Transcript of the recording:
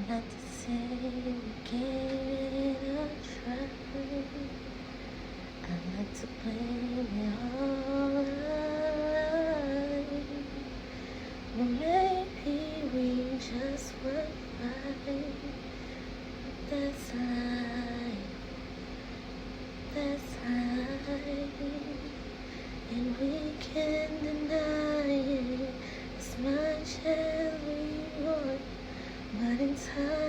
like to say we gave it a try. I like to blame it all right. Well, maybe we just weren't right. That's life, that's life. And we can't deny it as much as we want. But in time